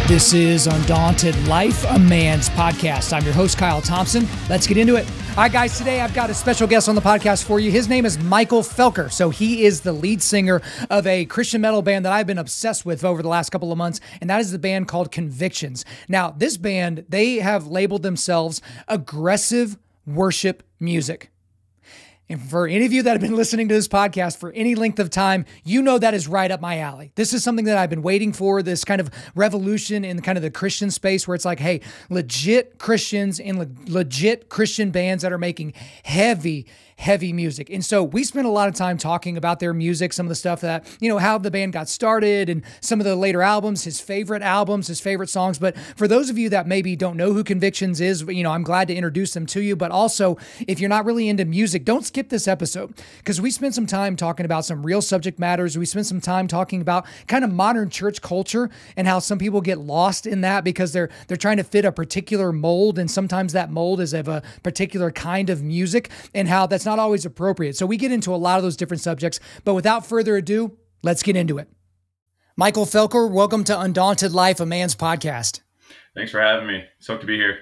This is Undaunted.Life, a man's podcast. I'm your host, Kyle Thompson. Let's get into it. All right, guys, today I've got a special guest on the podcast for you. His name is Michael Felker. So he is the lead singer of a Christian metal band that I've been obsessed with over the last couple of months, and that is the band called Convictions. Now, this band, they have labeled themselves aggressive worship music. And for any of you that have been listening to this podcast for any length of time, you know that is right up my alley. This is something that I've been waiting for, this kind of revolution in kind of the Christian space where it's like, hey, legit Christians and legit Christian bands that are making heavy music. And so we spent a lot of time talking about their music, some of the stuff that, how the band got started and some of the later albums, his favorite songs. But for those of you that maybe don't know who Convictions is, I'm glad to introduce them to you. But also, if you're not really into music, don't skip this episode because we spent some time talking about some real subject matters. We spent some time talking about kind of modern church culture and how some people get lost in that because they're trying to fit a particular mold. And sometimes that mold is of a particular kind of music and how that's not always appropriate. So we get into a lot of those different subjects, but without further ado, let's get into it. Michael Felker, welcome to Undaunted.Life, a man's podcast. Thanks for having me. Stoked to be here.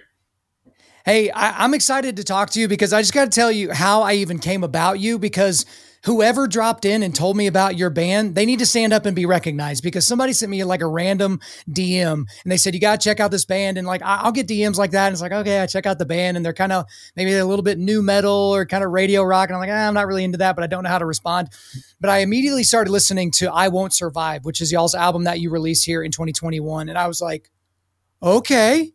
Hey, I'm excited to talk to you because I just got to tell you how I even came about you, because whoever dropped in and told me about your band, they need to stand up and be recognized, because somebody sent me like a random DM and they said, you got to check out this band. And like, I'll get DMs like that. And it's like, okay, I check out the band and they're kind of, maybe they're a little bit new metal or kind of radio rock. And I'm like, I'm not really into that, but I don't know how to respond. But I immediately started listening to I Won't Survive, which is y'all's album that you released here in 2021. And I was like, okay.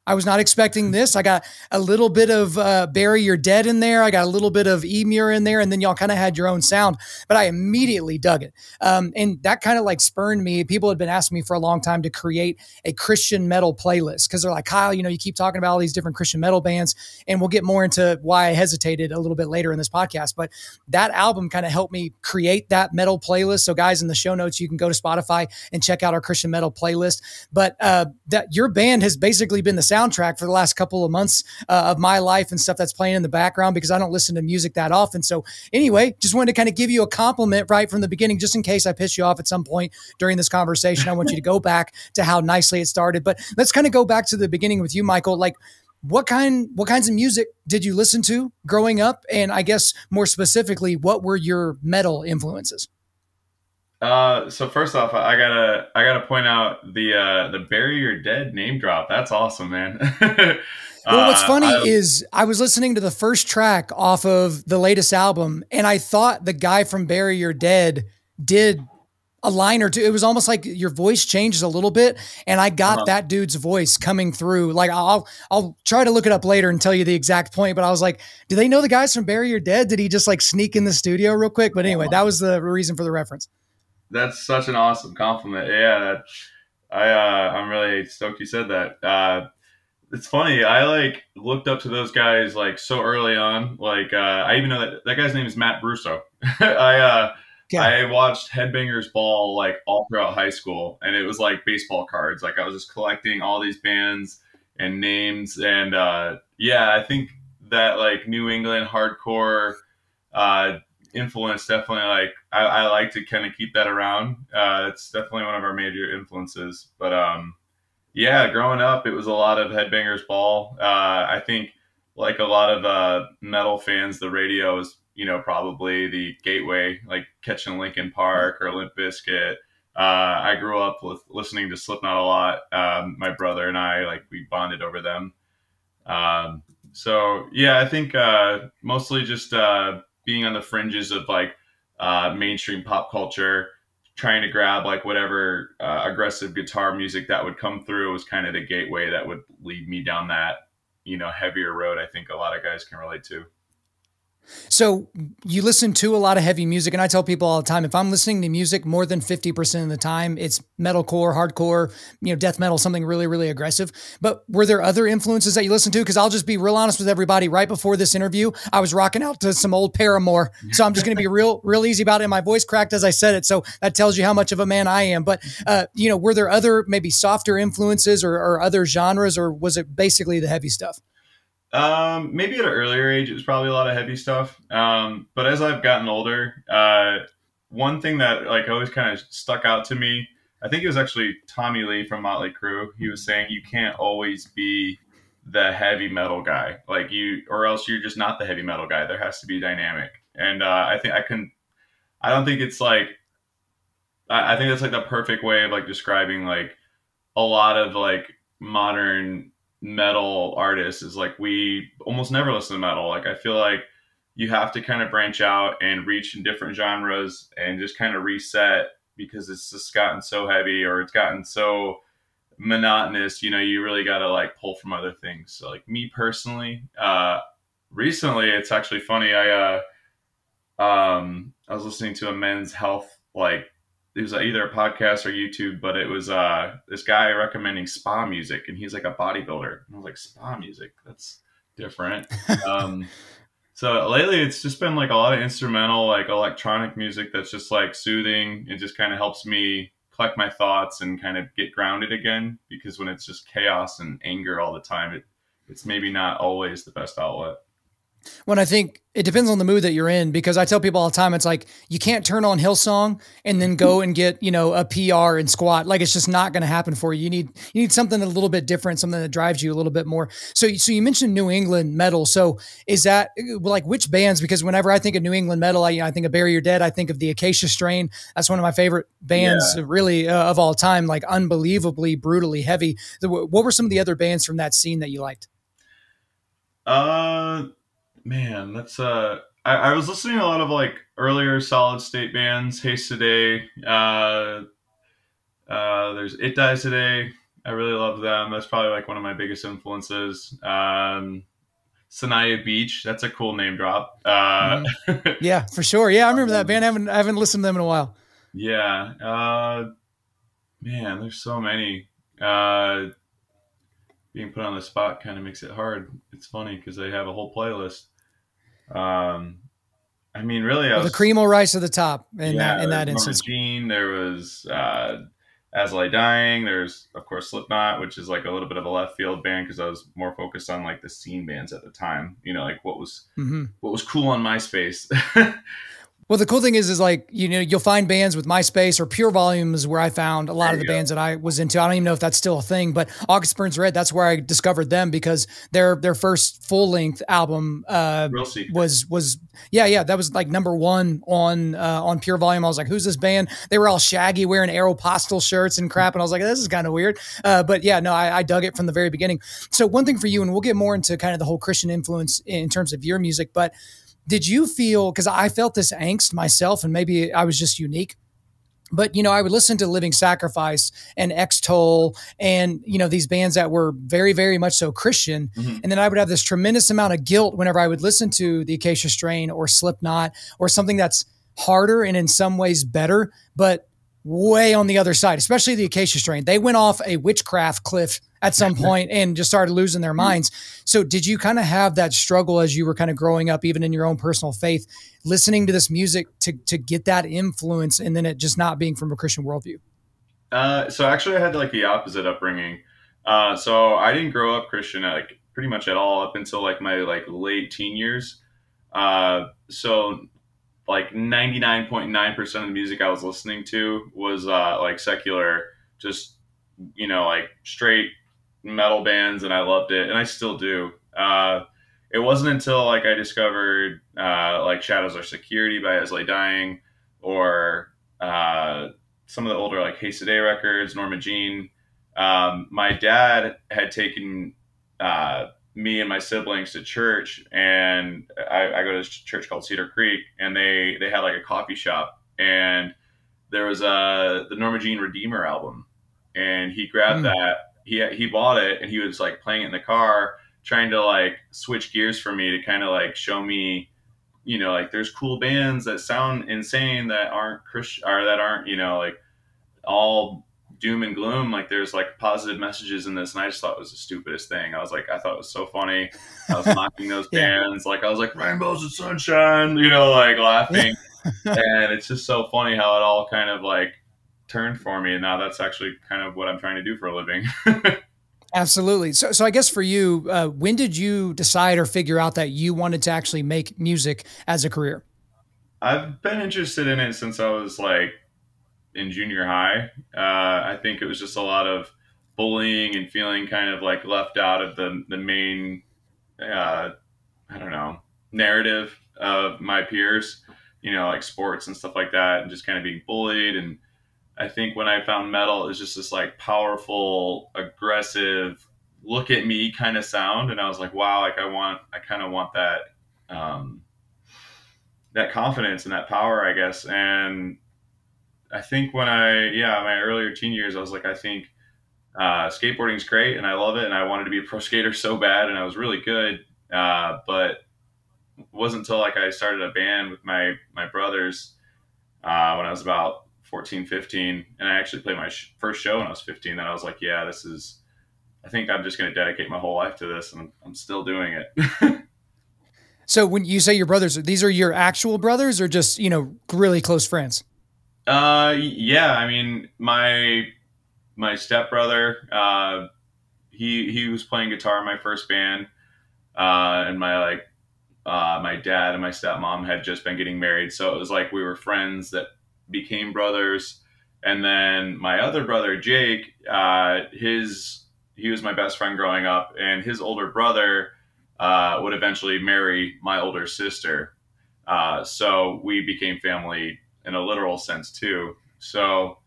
I was not expecting this. I got a little bit of Bury Your Dead in there. I got a little bit of Emure in there. And then y'all kind of had your own sound. But I immediately dug it. And that kind of like spurned me. People had been asking me for a long time to create a Christian metal playlist because they're like, Kyle, you keep talking about all these different Christian metal bands. And we'll get more into why I hesitated a little bit later in this podcast. But that album kind of helped me create that metal playlist. So guys, in the show notes, you can go to Spotify and check out our Christian metal playlist. But that your band has basically been the soundtrack for the last couple of months of my life and stuff that's playing in the background because I don't listen to music that often. So anyway, just wanted to kind of give you a compliment right from the beginning, just in case I piss you off at some point during this conversation. I want you to go back to how nicely it started. But let's kind of go back to the beginning with you, Michael. Like, what kinds of music did you listen to growing up? And I guess more specifically, what were your metal influences? So first off, I gotta point out the Bury Your Dead name drop. That's awesome, man. Well, what's funny is I was listening to the first track off of the latest album, and I thought the guy from Bury Your Dead did a line or two. It was almost like your voice changes a little bit, and I got that dude's voice coming through. Like I'll try to look it up later and tell you the exact point, but I was like, do they know the guys from Bury Your Dead? Did he just like sneak in the studio real quick? But anyway, that was the reason for the reference. That's such an awesome compliment. Yeah, I'm really stoked you said that. It's funny. I like looked up to those guys like so early on. Like I even know that guy's name is Matt Brusso. I watched Headbangers Ball like all throughout high school, and it was like baseball cards. Like I was just collecting all these bands and names, and I think that like New England hardcore influence definitely, like I like to kind of keep that around. It's definitely one of our major influences. But growing up, it was a lot of Headbangers Ball. I think like a lot of metal fans, the radio is probably the gateway, like catching Linkin Park or Limp Bizkit. I grew up with listening to Slipknot a lot. My brother and I, like, we bonded over them. I think mostly just being on the fringes of like mainstream pop culture, trying to grab like whatever aggressive guitar music that would come through was kind of the gateway that would lead me down that, heavier road I think a lot of guys can relate to. So you listen to a lot of heavy music, and I tell people all the time, if I'm listening to music more than 50% of the time, it's metalcore, hardcore, death metal, something really, really aggressive. But were there other influences that you listened to? Because I'll just be real honest with everybody. Right before this interview, I was rocking out to some old Paramore. So I'm just going to be real easy about it. And my voice cracked as I said it. So that tells you how much of a man I am. But, were there other maybe softer influences or other genres, or was it basically the heavy stuff? Maybe at an earlier age, it was probably a lot of heavy stuff. But as I've gotten older, one thing that like always kind of stuck out to me, I think it was actually Tommy Lee from Motley Crue. He was saying you can't always be the heavy metal guy, like you, or else you're just not the heavy metal guy. There has to be dynamic, and I think I can. I don't think it's like. I think that's like the perfect way of like describing like a lot of like modern metal artists is like we almost never listen to metal. Like I feel like you have to kind of branch out and reach in different genres and just kind of reset because it's just gotten so heavy or it's gotten so monotonous. You really got to like pull from other things. So like me personally, recently it's actually funny. I was listening to a men's health like it was either a podcast or YouTube, but it was this guy recommending spa music, and he's like a bodybuilder. And I was like, spa music, that's different. Um, so lately, it's just been like a lot of instrumental, like electronic music that's just like soothing. It just kind of helps me collect my thoughts and kind of get grounded again. Because when it's just chaos and anger all the time, it's maybe not always the best outlet. When I think it depends on the mood that you're in, because I tell people all the time, it's like, you can't turn on Hillsong and then go and get, a PR and squat. Like, it's just not going to happen for you. You need something a little bit different, something that drives you a little bit more. So you mentioned New England metal. So is that like which bands? Because whenever I think of New England metal, I think of Bury Your Dead. I think of the Acacia Strain. That's one of my favorite bands really of all time, like unbelievably brutally heavy. What were some of the other bands from that scene that you liked? Man, that's I was listening to a lot of like earlier solid state bands, Haste Today, there's It Dies Today. I really love them. That's probably like one of my biggest influences. Sanaya Beach, that's a cool name drop. Yeah, for sure. Yeah, I remember that band. I haven't listened to them in a while. Yeah. Man, there's so many. Being put on the spot kind of makes it hard. It's funny because they have a whole playlist. I mean, really, The cream will rise to the top in yeah, that Norma instance. Jean, there was As I Dying. There's of course Slipknot, which is like a little bit of a left field band because I was more focused on like the scene bands at the time. Like what was cool on MySpace. Well, the cool thing is like, you'll find bands with MySpace or Pure Volumes where I found a lot of the bands that I was into. I don't even know if that's still a thing, but August Burns Red, that's where I discovered them because their first full length album was that was like number one on Pure Volume. I was like, who's this band? They were all shaggy wearing Aeropostale shirts and crap. And I was like, this is kind of weird. But yeah, no, I dug it from the very beginning. So one thing for you, and we'll get more into kind of the whole Christian influence in terms of your music, but did you feel, because I felt this angst myself and maybe I was just unique, but, I would listen to Living Sacrifice and X-Toll and, these bands that were very, very much so Christian. Mm-hmm. And then I would have this tremendous amount of guilt whenever I would listen to the Acacia Strain or Slipknot or something that's harder and in some ways better, but way on the other side, especially the Acacia Strain. They went off a witchcraft cliff at some point and just started losing their minds. So did you kind of have that struggle as you were kind of growing up, even in your own personal faith, listening to this music to get that influence and then it just not being from a Christian worldview? So actually I had like the opposite upbringing. So I didn't grow up Christian like pretty much at all up until like my like late teen years. So like 99.9% of the music I was listening to was like secular, just like straight metal bands, and I loved it, and I still do. It wasn't until like I discovered like Shadows Are Security by As I Dying, or some of the older like Haste Today records, Norma Jean. My dad had taken me and my siblings to church, and I go to this church called Cedar Creek, and they had like a coffee shop, and there was the Norma Jean Redeemer album, and he grabbed that. He bought it, and he was like playing it in the car, trying to like switch gears for me to kind of like show me like there's cool bands that sound insane that aren't Christian or that aren't, like all doom and gloom. Like there's like positive messages in this. And I just thought it was the stupidest thing. I thought it was so funny. I was mocking those Yeah. bands. Like I was like rainbows and sunshine, like Yeah. laughing. And it's just so funny how it all kind of like turned for me. And now that's actually kind of what I'm trying to do for a living. Absolutely. So I guess for you, when did you decide or figure out that you wanted to actually make music as a career? I've been interested in it since I was like in junior high. I think it was just a lot of bullying and feeling kind of like left out of the main, uh, I don't know, narrative of my peers, like sports and stuff like that, and just kind of being bullied. And I think when I found metal, it was just this like powerful, aggressive, look at me kind of sound. And I was like, wow, like I kind of want that, um, that confidence and that power, I guess. And I think my earlier teen years, I was like, I think skateboarding's great and I love it. And I wanted to be a pro skater so bad and I was really good. But it wasn't until like I started a band with my brothers when I was about 14, 15. And I actually played my first show when I was 15. That I was like, yeah, I think I'm just going to dedicate my whole life to this. And I'm still doing it. So when you say your brothers, these are your actual brothers or just, really close friends? Yeah. I mean, my stepbrother, he was playing guitar in my first band, and my dad and my stepmom had just been getting married, so it was like we were friends that became brothers. And then my other brother Jake, he was my best friend growing up, and his older brother would eventually marry my older sister. So we became family in a literal sense too. So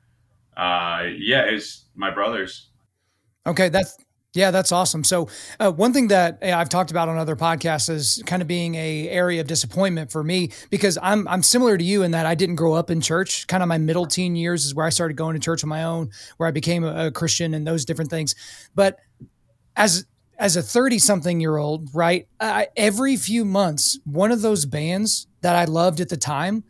yeah, it's my brothers. Okay, that's awesome. So one thing that I've talked about on other podcasts is kind of being a area of disappointment for me because I'm similar to you in that I didn't grow up in church. Kind of my middle teen years is where I started going to church on my own, where I became a Christian and those different things. But as as a 30 something year old, right? Every few months, one of those bands that I loved at the time,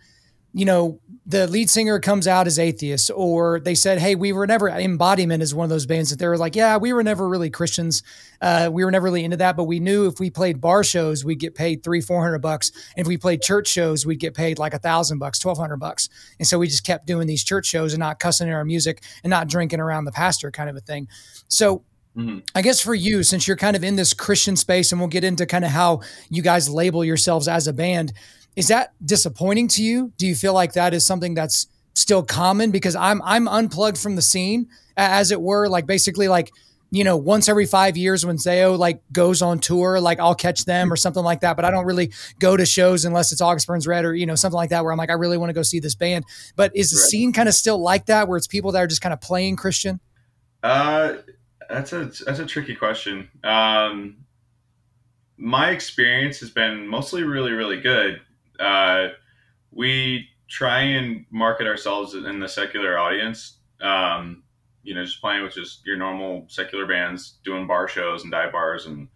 the lead singer comes out as atheist, or they said, hey, we were never, Embodiment is one of those bands that they were like, yeah, we were never really Christians. We were never really into that, but we knew if we played bar shows, we'd get paid $300-400. And if we played church shows, we'd get paid like $1,000, $1,200. And so we just kept doing these church shows and not cussing in our music and not drinking around the pastor kind of a thing. So Mhm. I guess for you, since you're kind of in this Christian space, and we'll get into kind of how you guys label yourselves as a band, is that disappointing to you? Do you feel like that is something that's still common? Because I'm unplugged from the scene, as it were. Like basically, like once every 5 years when Zayo like goes on tour, like I'll catch them or something like that. But I don't really go to shows unless it's August Burns Red or something like that, where I'm like I really want to go see this band. But is the Right. scene kind of still like that, where it's people that are just kind of playing Christian? Uh, that's a tricky question. My experience has been mostly really, really good. Uh, we try and market ourselves in the secular audience. Just playing with just your normal secular bands, doing bar shows and dive bars, and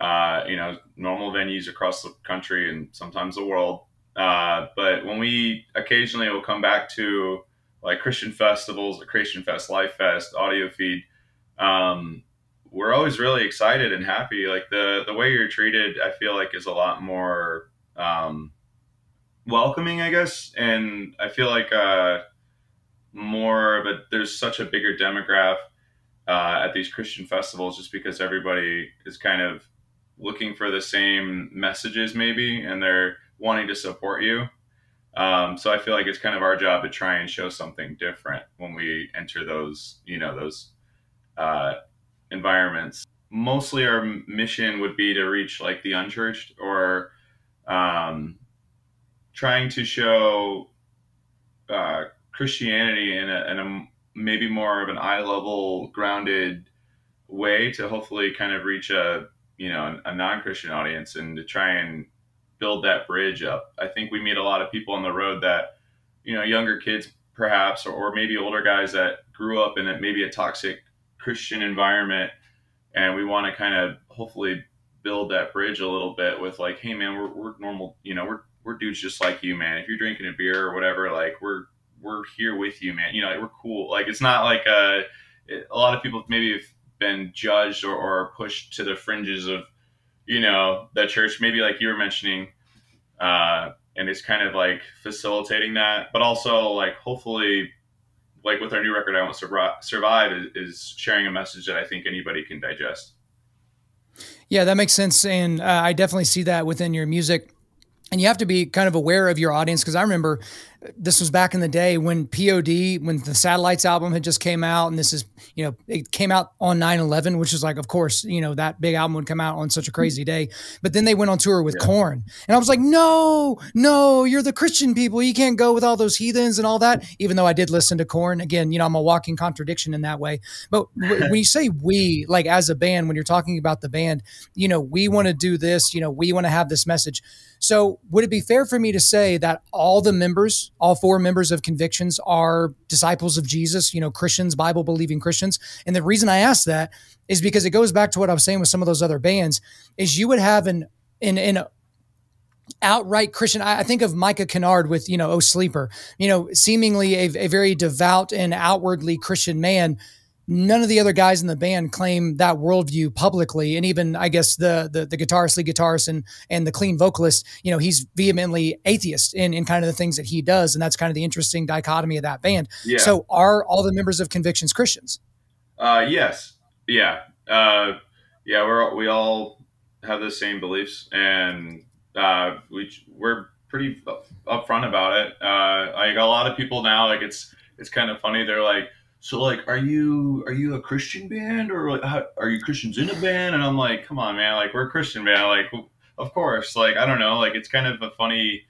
normal venues across the country and sometimes the world. But when we occasionally will come back to like Christian festivals, the Christian Fest, Life Fest, Audio Feed, um, we're always really excited and happy. Like the way you're treated, I feel like is a lot more welcoming, I guess. And I feel like more of a there's such a bigger demographic at these Christian festivals, just because everybody is kind of looking for the same messages, maybe, and they're wanting to support you. So I feel like it's kind of our job to try and show something different when we enter those uh, environments. Mostly, our mission would be to reach like the unchurched, or um, trying to show Christianity in a maybe more of an eye level, grounded way to hopefully kind of reach a non Christian audience, and to try and build that bridge up. I think we meet a lot of people on the road that younger kids perhaps, or maybe older guys that grew up in maybe a toxic Christian environment, and we want to kind of hopefully build that bridge a little bit with like, hey man, we're normal, we're dudes just like you, man. If you're drinking a beer or whatever, like we're here with you, man. You know, like, we're cool. Like it's not like a lot of people maybe have been judged or pushed to the fringes of, you know, the church. Maybe like you were mentioning, and it's kind of like facilitating that, but also like hopefully like with our new record, I Won't Survive is sharing a message that I think anybody can digest. Yeah, that makes sense. And I definitely see that within your music. And you have to be kind of aware of your audience, because I remember this was back in the day when POD, when the Satellites album had just came out, and this is, you know, it came out on 9/11, which is like, of course, you know, that big album would come out on such a crazy day. But then they went on tour with Yeah. Korn, and I was like, no, no, you're the Christian people. You can't go with all those heathens and all that. Even though I did listen to Korn, again, you know, I'm a walking contradiction in that way. But when you say we, like as a band, when you're talking about the band, you know, we want to do this, you know, we want to have this message. So would it be fair for me to say that all the members, all four members of Convictions are disciples of Jesus, you know, Christians, Bible believing Christians? And the reason I ask that is because it goes back to what I was saying with some of those other bands, is you would have an outright Christian. I think of Micah Kennard with, you know, Oh Sleeper, you know, seemingly a very devout and outwardly Christian man. None of the other guys in the band claim that worldview publicly. And even, I guess, the guitarist, lead guitarist, and the clean vocalist, you know, he's vehemently atheist in kind of the things that he does. And that's kind of the interesting dichotomy of that band. Yeah. So are all the members of Convictions Christians? Yes. Yeah. Yeah. We all have the same beliefs, and we're pretty upfront about it. Like a lot of people now, like it's kind of funny. They're like, so like, are you a Christian band, or like, are you Christians in a band? And I'm like, come on, man, like we're a Christian band, like of course. Like I don't know, like it's kind of a funny.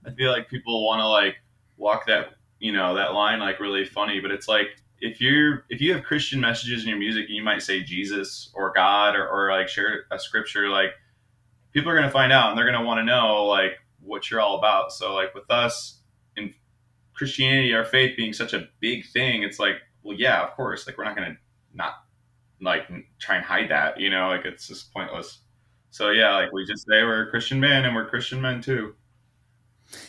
I feel like people want to like walk that, you know, that line like really funny, but it's like if you have Christian messages in your music, and you might say Jesus or God, or like share a scripture, like people are gonna find out and they're gonna want to know like what you're all about. So like with us in Christianity, our faith being such a big thing, it's like, well, yeah, of course, like we're not gonna not like try and hide that, you know, like it's just pointless. So yeah, like we just say we're a Christian band and we're Christian men too.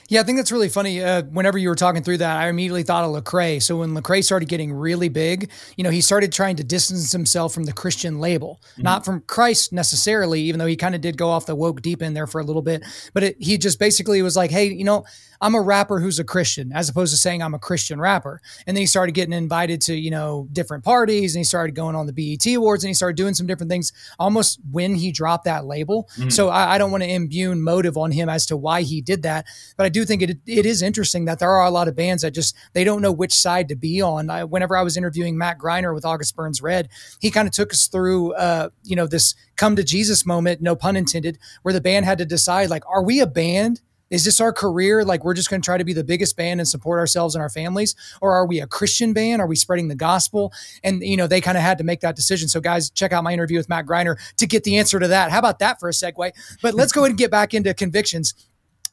Yeah, I think that's really funny. Whenever you were talking through that, I immediately thought of Lecrae. So when Lecrae started getting really big, you know, he started trying to distance himself from the Christian label, not from Christ necessarily, even though he kind of did go off the woke deep end there for a little bit. But he just basically was like, hey, you know, I'm a rapper who's a Christian, as opposed to saying I'm a Christian rapper. And then he started getting invited to, you know, different parties, and he started going on the BET Awards, and he started doing some different things almost when he dropped that label. So I don't want to imbue motive on him as to why he did that. But I do think it is interesting that there are a lot of bands that just, they don't know which side to be on. Whenever I was interviewing Matt Greiner with August Burns Red, he kind of took us through, you know, this come to Jesus moment, no pun intended, where the band had to decide, like, are we a band? Is this our career? Like, we're just going to try to be the biggest band and support ourselves and our families? Or are we a Christian band? Are we spreading the gospel? And, you know, they kind of had to make that decision. So guys, check out my interview with Matt Greiner to get the answer to that. How about that for a segue? But let's go ahead and get back into Convictions.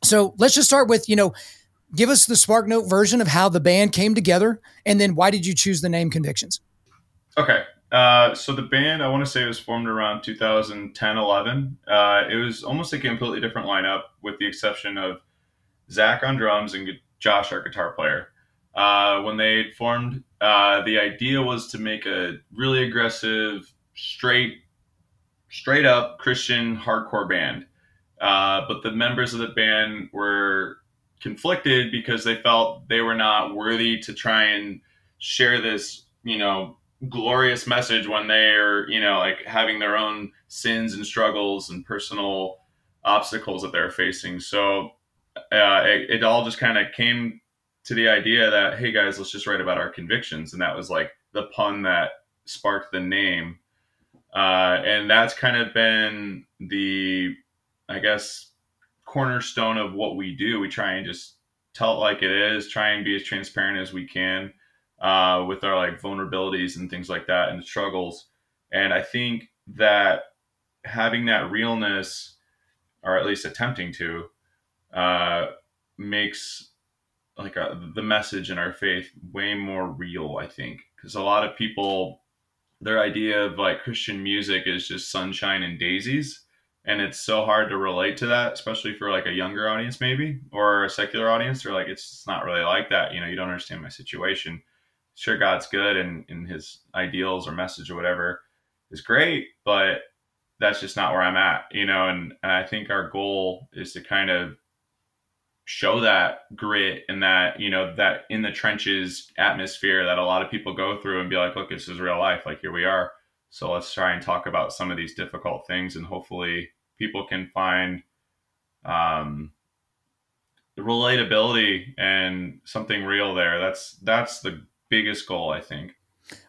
So let's just start with, you know, give us the Spark Note version of how the band came together. And then why did you choose the name Convictions? Okay. So the band, I want to say, was formed around 2010, 11. It was almost a completely different lineup, with the exception of Zach on drums and Josh, our guitar player. When they formed, the idea was to make a really aggressive, straight up Christian hardcore band. But the members of the band were conflicted because they felt they were not worthy to try and share this, you know, glorious message when they're, you know, like having their own sins and struggles and personal obstacles that they're facing. So it all just kind of came to the idea that, hey guys, let's just write about our convictions. And that was like the pun that sparked the name. And that's kind of been the, I guess, cornerstone of what we do. We try and just tell it like it is, try and be as transparent as we can with our like vulnerabilities and things like that and struggles. And I think that having that realness, or at least attempting to, makes like the message in our faith way more real, I think. Because a lot of people, their idea of like Christian music is just sunshine and daisies. And it's so hard to relate to that, especially for like a younger audience, maybe, or a secular audience. They're like, it's not really like that. You don't understand my situation. Sure, God's good and his ideals or message or whatever is great, but that's just not where I'm at, and I think our goal is to kind of show that grit and that, that in the trenches atmosphere that a lot of people go through and be like, look, this is real life. Like, here we are. So let's try and talk about some of these difficult things, and hopefully people can find the relatability and something real there. That's the biggest goal, I think.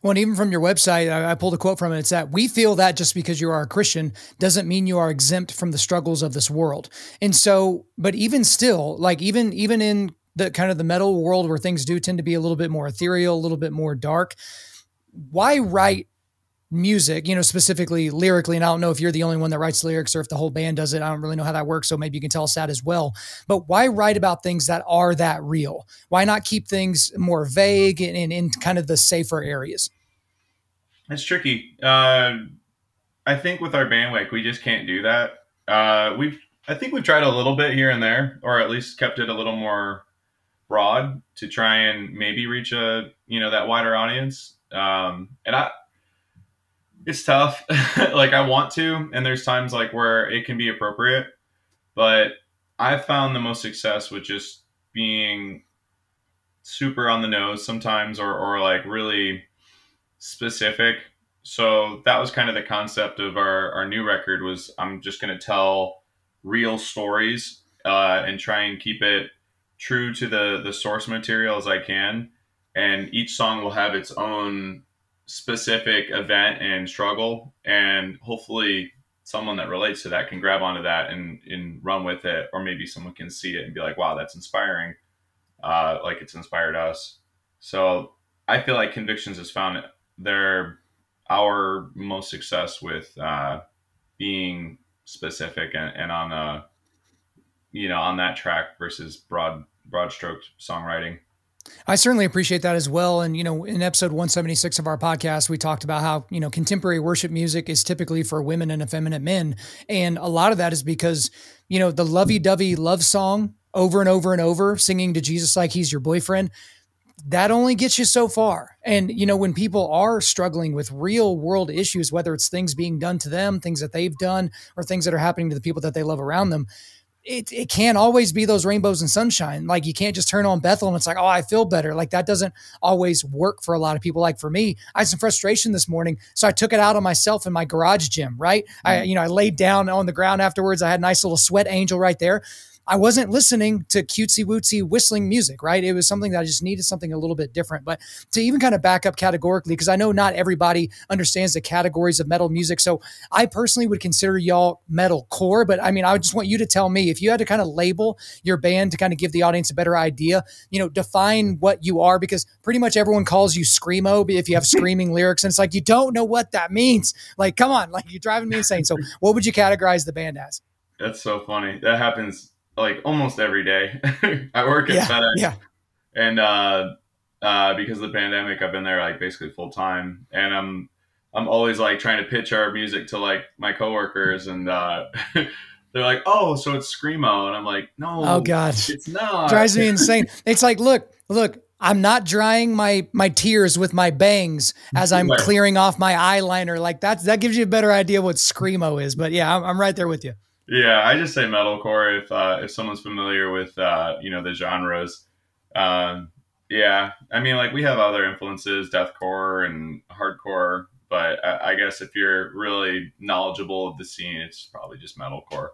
Well, and even from your website, I pulled a quote from it. It's that we feel that just because you are a Christian doesn't mean you are exempt from the struggles of this world. And so, but even still, like even in the kind of the metal world where things do tend to be a little bit more ethereal, a little bit more dark, why write music, specifically lyrically? And I don't know if you're the only one that writes lyrics or if the whole band does it. I don't really know how that works. So maybe you can tell us that as well. But why write about things that are that real? Why not keep things more vague and in kind of the safer areas? It's tricky. I think with our band, like, we just can't do that. I think we've tried a little bit here and there, or at least kept it a little more broad to try and maybe reach that wider audience. It's tough. Like, I want to, and there's times like where it can be appropriate, but I've found the most success with just being super on the nose sometimes, or like really specific. So that was kind of the concept of our new record. Was I'm just going to tell real stories and try and keep it true to the source material as I can. And each song will have its own specific event and struggle, and hopefully someone that relates to that can grab onto that and run with it, or maybe someone can see it and be like, wow, that's inspiring, like it's inspired us. So I feel like Convictions has found our most success with being specific and on on that track versus broad stroke songwriting. I certainly appreciate that as well. And, in episode 176 of our podcast, we talked about how, contemporary worship music is typically for women and effeminate men. And a lot of that is because, the lovey-dovey love song over and over and over, singing to Jesus like he's your boyfriend, that only gets you so far. And, when people are struggling with real world issues, whether it's things being done to them, things that they've done, or things that are happening to the people that they love around them, it can't always be those rainbows and sunshine. Like, you can't just turn on Bethel and it's like, oh, I feel better. Like, that doesn't always work for a lot of people. Like, for me, I had some frustration this morning, so I took it out on myself in my garage gym, right? I laid down on the ground afterwards. I had a nice little sweat angel right there. I wasn't listening to cutesy wootsy whistling music, right? It was something that I just needed something a little bit different. But to even kind of back up categorically, because I know not everybody understands the categories of metal music. So I personally would consider y'all metalcore, but I just want you to tell me, if you had to kind of label your band to kind of give the audience a better idea, define what you are, because pretty much everyone calls you screamo if you have screaming lyrics. And it's like, you don't know what that means. Like, come on, like, you're driving me insane. So what would you categorize the band as? That's so funny. That happens like almost every day. I work at FedEx, and because of the pandemic, I've been there like basically full time, and I'm always like trying to pitch our music to like my coworkers, and they're like, "Oh, so it's screamo," and I'm like, "No, oh god, it's not." Drives me insane. It's like, look. I'm not drying my tears with my bangs as I'm clearing off my eyeliner. Like, that gives you a better idea what screamo is. But yeah, I'm right there with you. Yeah, I just say metalcore if someone's familiar with the genres. Yeah, like, we have other influences, deathcore and hardcore, but I guess if you're really knowledgeable of the scene, it's probably just metalcore.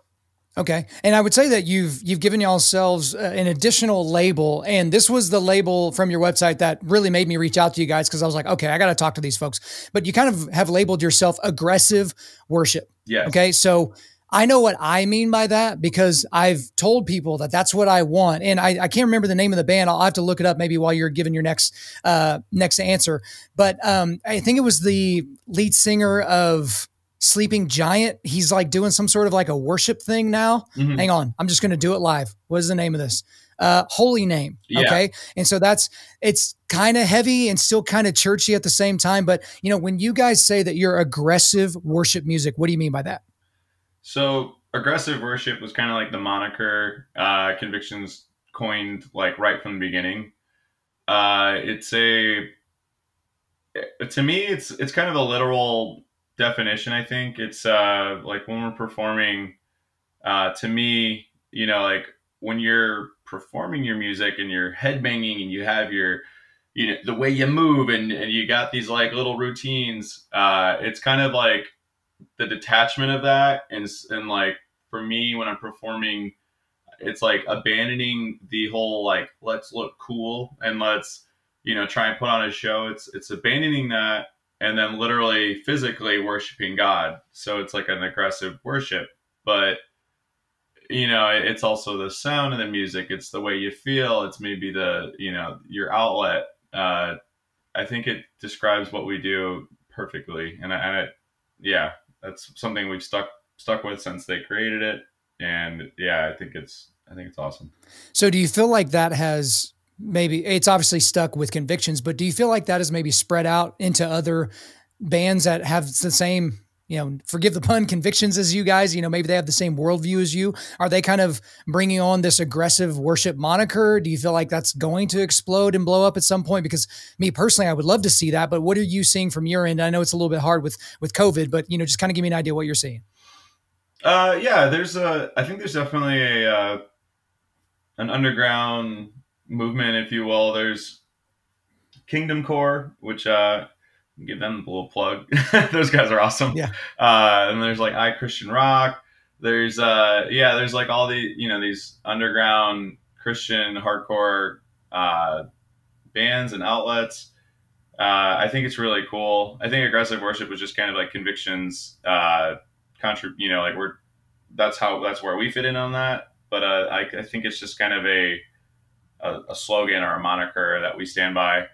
Okay. And I would say that you've given yourselves an additional label, and this was the label from your website that really made me reach out to you guys, because I was like, okay, I got to talk to these folks. But you kind of have labeled yourself aggressive worship. Yeah. Okay. So I know what I mean by that, because I've told people that that's what I want. And I can't remember the name of the band. I'll have to look it up maybe while you're giving your next answer. But I think it was the lead singer of Sleeping Giant. He's like doing some sort of like a worship thing now. Mm-hmm. Hang on. I'm just going to do it live. What is the name of this? Holy Name. Yeah. Okay. And so it's kind of heavy and still kind of churchy at the same time. But when you guys say that you're aggressive worship music, what do you mean by that? So aggressive worship was kind of like the moniker Convictions coined like right from the beginning. It's a to me it's kind of a literal definition. I think it's like when we're performing. To me, like when you're performing your music and you're headbanging and you have your the way you move and you got these like little routines. It's kind of like the detachment of that and like for me when I'm performing it's like abandoning the whole like let's look cool and let's try and put on a show. It's abandoning that and then literally physically worshiping God. So it's like an aggressive worship, but it's also the sound of the music. It's the way you feel. It's maybe the your outlet. I think it describes what we do perfectly, yeah, that's something we've stuck with since they created it, and yeah, I think it's awesome. So do you feel like that has maybe it's obviously stuck with Convictions, but do you feel like that has maybe spread out into other bands that have the same, forgive the pun, convictions as you guys? Maybe they have the same worldview as you. Are they kind of bringing on this aggressive worship moniker? Do you feel like that's going to explode and blow up at some point? Because me personally, I would love to see that, but what are you seeing from your end? I know it's a little bit hard with COVID, but just kind of give me an idea what you're seeing. Yeah, I think there's definitely an underground movement, if you will. There's Kingdom Core, which give them a little plug. Those guys are awesome. Yeah. And there's like I Christian Rock. There's there's like all the these underground Christian hardcore bands and outlets. I think it's really cool. I think aggressive worship was just kind of like Convictions like that's where we fit in on that. But I think it's just kind of a slogan or a moniker that we stand by.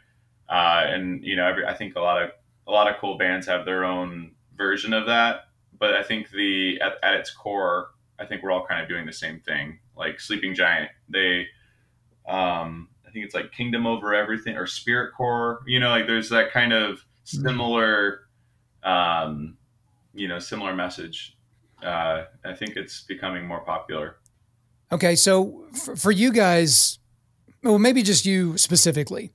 And I think a lot of cool bands have their own version of that. But I think at its core, I think we're all kind of doing the same thing. Like Sleeping Giant, I think it's like Kingdom Over Everything or Spirit Core. Like there's that kind of similar, similar message. I think it's becoming more popular. Okay, so for you guys, well, maybe just you specifically.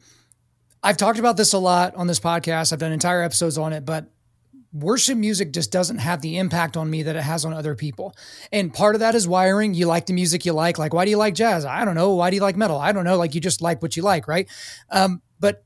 I've talked about this a lot on this podcast. I've done entire episodes on it, but worship music just doesn't have the impact on me that it has on other people. And part of that is wiring. You like the music you like. Like, why do you like jazz? I don't know. Why do you like metal? I don't know. Like, you just like what you like, right? But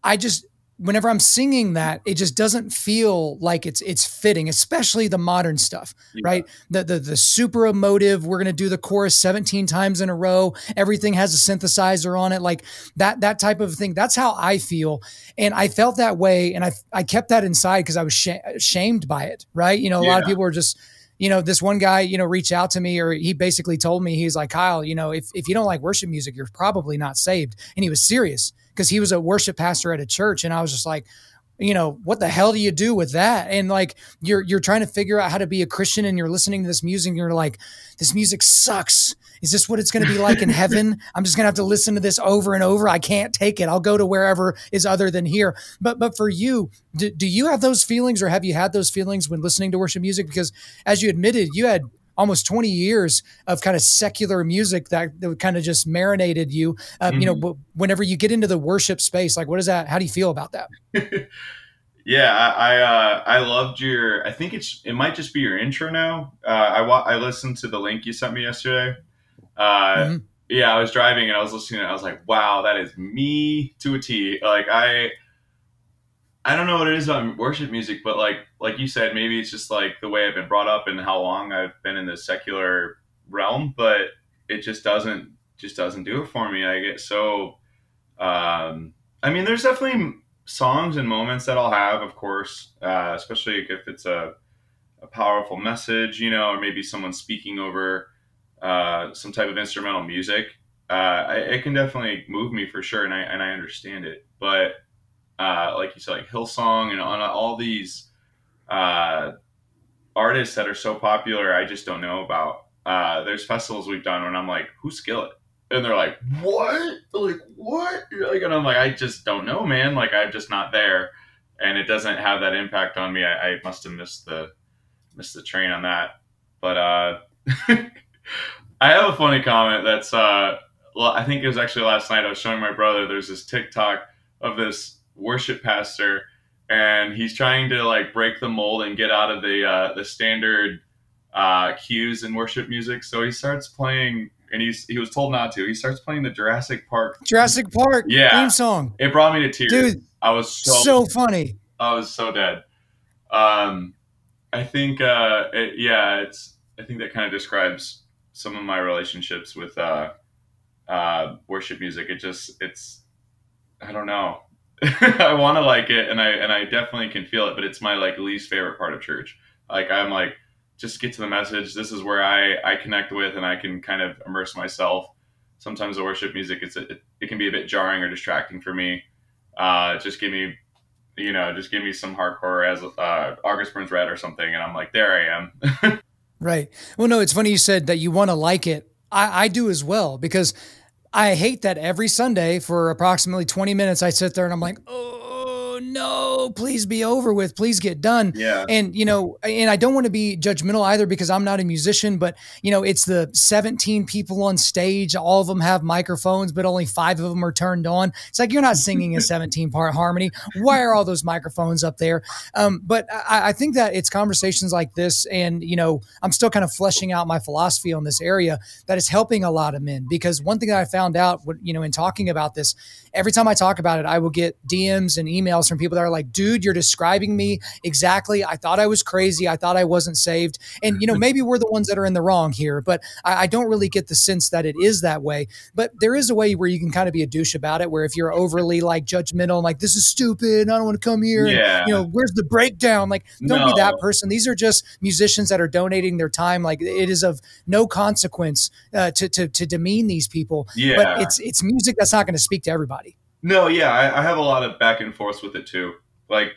I just, whenever I'm singing that, it just doesn't feel like it's fitting, especially the modern stuff, right? The super emotive, we're going to do the chorus 17 times in a row. Everything has a synthesizer on it. Like that type of thing. That's how I feel. And I felt that way. And I kept that inside because I was shamed by it, right? A lot of people are just, this one guy, reached out to me, or he basically told me, he's like, Kyle, if you don't like worship music, you're probably not saved. And he was serious because he was a worship pastor at a church. And I was just like, what the hell do you do with that? And like, you're trying to figure out how to be a Christian and you're listening to this music and you're like, this music sucks. Is this what it's going to be like in heaven? I'm just going to have to listen to this over and over. I can't take it. I'll go to wherever is other than here. But for you, do you have those feelings, or have you had those feelings when listening to worship music? Because as you admitted, you had almost 20 years of kind of secular music that kind of just marinated you. Whenever you get into the worship space, like, what is that? How do you feel about that? Yeah, I loved your. I think it might just be your intro now. I listened to the link you sent me yesterday. Yeah, I was driving and I was listening. And I was like, wow, that is me to a T. Like I don't know what it is about worship music, but like you said, maybe it's just like the way I've been brought up and how long I've been in the secular realm. But it just doesn't do it for me. I get so. I mean, there's definitely songs and moments that I'll have, of course, especially if it's a powerful message, or maybe someone speaking over some type of instrumental music. It can definitely move me for sure, and I understand it. But like you said, like Hillsong and on all these artists that are so popular, I just don't know about. There's festivals we've done when I'm like, who's Skillet? And they're like, what? They're like, what? And I'm like, I just don't know, man. Like, I'm just not there. And it doesn't have that impact on me. I must have missed the train on that. But I have a funny comment that's well, I think it was actually last night. I was showing my brother. There's this TikTok of this worship pastor, and he's trying to like break the mold and get out of the standard cues in worship music. So he starts playing, and he was told not to. He starts playing the Jurassic Park yeah, theme song. it brought me to tears. Dude, I was so funny. I was so dead. I think I think that kind of describes some of my relationships with worship music. It's I don't know. I want to like it, and I definitely can feel it, but it's my like least favorite part of church. Like I'm like, just get to the message. This is where I connect with, and I can kind of immerse myself. Sometimes the worship music it can be a bit jarring or distracting for me. Just give me just give me some hardcore as August Burns Red or something, and I'm like, there I am. Right. Well, no, it's funny you said that you want to like it. I do as well, because I hate that every Sunday for approximately 20 minutes, I sit there and I'm like, oh no, please be over with. Please get done. Yeah. And, and I don't want to be judgmental either, because I'm not a musician, but it's the 17 people on stage. All of them have microphones, but only 5 of them are turned on. It's like, you're not singing a 17-part harmony. Why are all those microphones up there? But I think that it's conversations like this, and, I'm still kind of fleshing out my philosophy on this area, that is helping a lot of men. Because one thing that I found out, in talking about this, every time I talk about it, I will get DMs and emails from people that are like, dude, you're describing me exactly. I thought I was crazy. I thought I wasn't saved. And, maybe we're the ones that are in the wrong here, but I don't really get the sense that it is that way. But there is a way where you can kind of be a douche about it, where if you're overly like judgmental, and like, this is stupid, I don't want to come here. Yeah. And, where's the breakdown? Like, don't be that person. These are just musicians that are donating their time. Like, it is of no consequence to demean these people. Yeah. But it's music that's not going to speak to everybody. No, yeah, I have a lot of back and forth with it too. Like